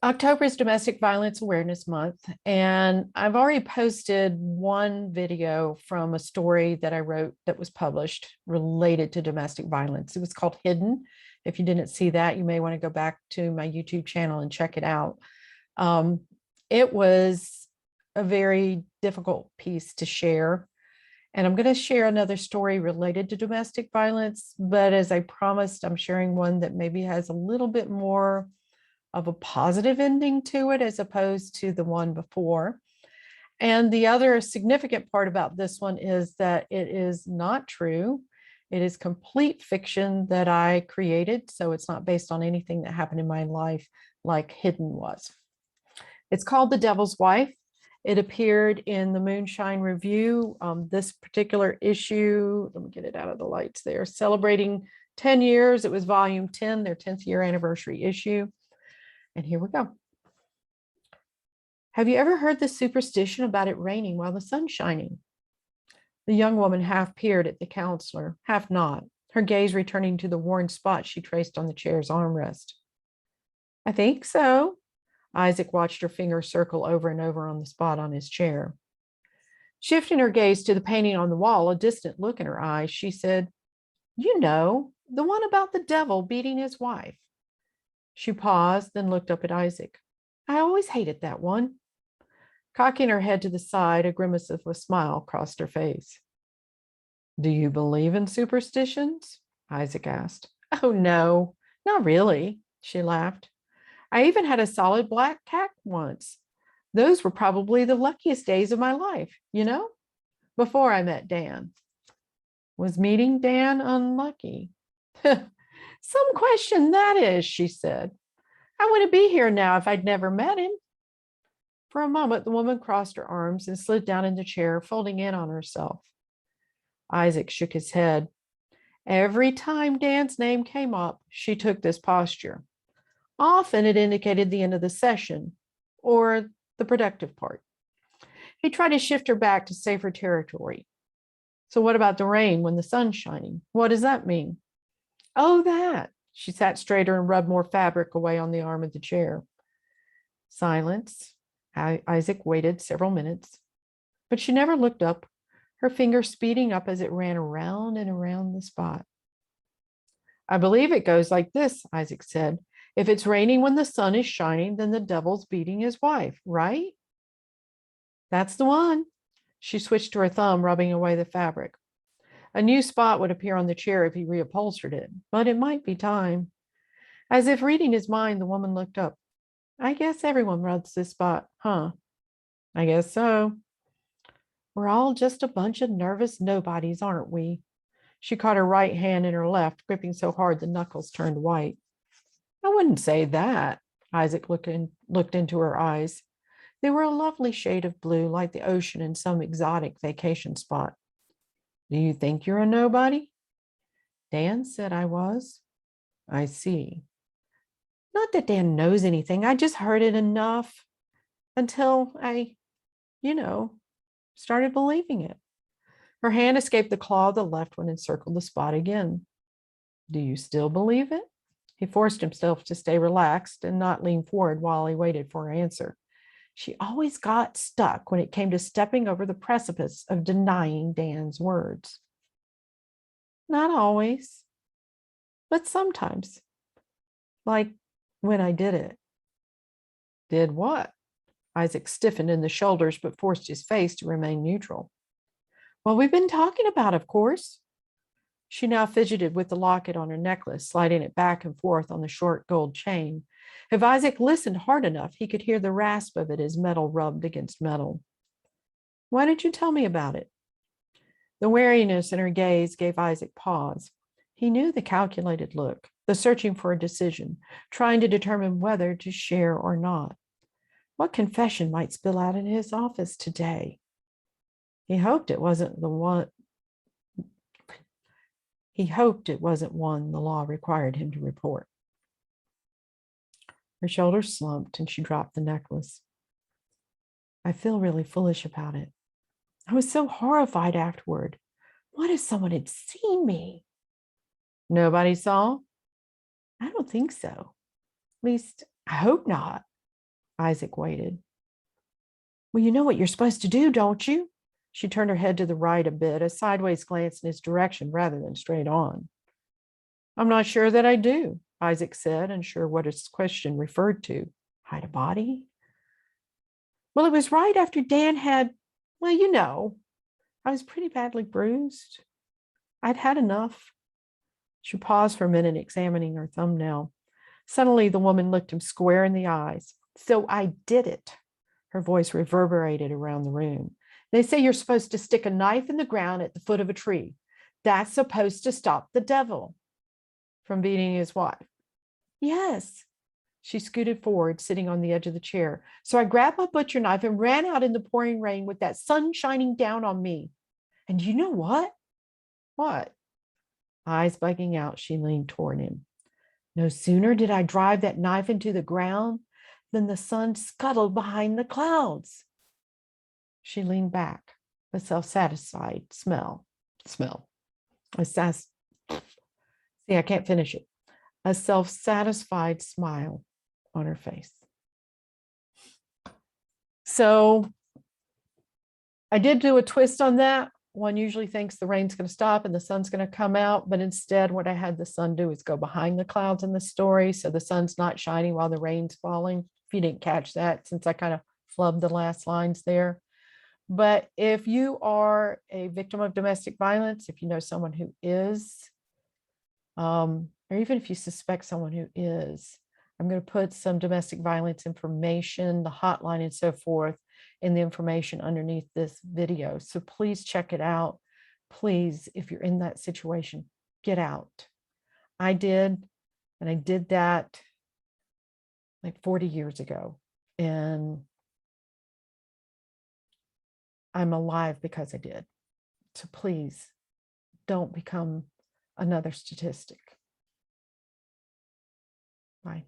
October is Domestic Violence Awareness Month, and I've already posted one video from a story that I wrote that was published related to domestic violence. It was called Hidden. If you didn't see that, you may want to go back to my YouTube channel and check it out. It was a very difficult piece to share, and I'm going to share another story related to domestic violence, but as I promised, I'm sharing one that maybe has a little bit more of a positive ending to it as opposed to the one before. And the other significant part about this one is that it is not true. It is complete fiction that I created, so it's not based on anything that happened in my life like Hidden was. It's called The Devil's Wife. It appeared in the Moonshine Review. This particular issue, let me get it out of the lights there, celebrating 10 years. It was volume 10, their 10th year anniversary issue. And here we go. Have you ever heard the superstition about it raining while the sun's shining? The young woman half peered at the counselor, half not, her gaze returning to the worn spot she traced on the chair's armrest. I think so. Isaac watched her finger circle over and over on the spot on his chair. Shifting her gaze to the painting on the wall, a distant look in her eyes, she said, "You know, the one about the devil beating his wife." She paused, then looked up at Isaac. "I always hated that one." Cocking her head to the side, a grimace of a smile crossed her face. "Do you believe in superstitions?" Isaac asked. "Oh, no, not really," she laughed. "I even had a solid black cat once. Those were probably the luckiest days of my life, before I met Dan." Was meeting Dan unlucky? "Some question that is," she said. "I wouldn't be here now if I'd never met him." For a moment, the woman crossed her arms and slid down in the chair, folding in on herself. Isaac shook his head. Every time Dan's name came up, she took this posture. Often it indicated the end of the session or the productive part. He tried to shift her back to safer territory. "So what about the rain when the sun's shining? What does that mean?" "Oh, that." She sat straighter and rubbed more fabric away on the arm of the chair. Silence. Isaac waited several minutes, but she never looked up, her finger speeding up as it ran around and around the spot. "I believe it goes like this," Isaac said. "If it's raining when the sun is shining, then the devil's beating his wife, right?" "That's the one." She switched to her thumb, rubbing away the fabric. A new spot would appear on the chair if he reupholstered it, but it might be time. As if reading his mind, the woman looked up. "I guess everyone rubs this spot, huh?" "I guess so." "We're all just a bunch of nervous nobodies, aren't we?" She caught her right hand in her left, gripping so hard the knuckles turned white. "I wouldn't say that." Isaac looked into her eyes. They were a lovely shade of blue, like the ocean in some exotic vacation spot. "Do you think you're a nobody?" "Dan said I was." "I see." "Not that Dan knows anything. I just heard it enough until I, started believing it." Her hand escaped the claw of the left one and circled the spot again. "Do you still believe it?" He forced himself to stay relaxed and not lean forward while he waited for her answer. She always got stuck when it came to stepping over the precipice of denying Dan's words. "Not always, but sometimes. Like when I did it." "Did what?" Isaac stiffened in the shoulders, but forced his face to remain neutral. "Well, we've been talking about, of course." She now fidgeted with the locket on her necklace, sliding it back and forth on the short gold chain. If Isaac listened hard enough, he could hear the rasp of it as metal rubbed against metal. "Why did you tell me about it?" The wariness in her gaze gave Isaac pause. He knew the calculated look, the searching for a decision, trying to determine whether to share or not. What confession might spill out in his office today? He hoped it wasn't one the law required him to report. Her shoulders slumped and she dropped the necklace. "I feel really foolish about it. I was so horrified afterward. What if someone had seen me?" "Nobody saw?" "I don't think so. At least, I hope not." Isaac waited. Well, you know what you're supposed to do, don't you? She turned her head to the right a bit, a sideways glance in his direction rather than straight on. I'm not sure that I do, Isaac said, unsure what his question referred to. Hide a body? Well, it was right after Dan had, well, you know, I was pretty badly bruised. I'd had enough. She paused for a minute, examining her thumbnail. Suddenly, the woman looked him square in the eyes. So I did it. Her voice reverberated around the room. They say you're supposed to stick a knife in the ground at the foot of a tree. That's supposed to stop the devil from beating his wife. Yes. She scooted forward, sitting on the edge of the chair. So I grabbed my butcher knife and ran out in the pouring rain with that sun shining down on me. And you know what? What? Eyes bugging out, she leaned toward him. No sooner did I drive that knife into the ground than the sun scuttled behind the clouds. She leaned back, a self-satisfied smile. See, I can't finish it. A self-satisfied smile on her face. So I did do a twist on that. One usually thinks the rain's going to stop and the sun's going to come out, but instead what I had the sun do is go behind the clouds in the story. So the sun's not shining while the rain's falling. If you didn't catch that, since I kind of flubbed the last lines there. But if you are a victim of domestic violence, if you know someone who is, or even if you suspect someone who is, I'm going to put some domestic violence information, the hotline and so forth, in the information underneath this video. So please check it out. Please, if you're in that situation, get out. I did, and I did that like 40 years ago. And I'm alive because I did. So please don't become another statistic. Bye.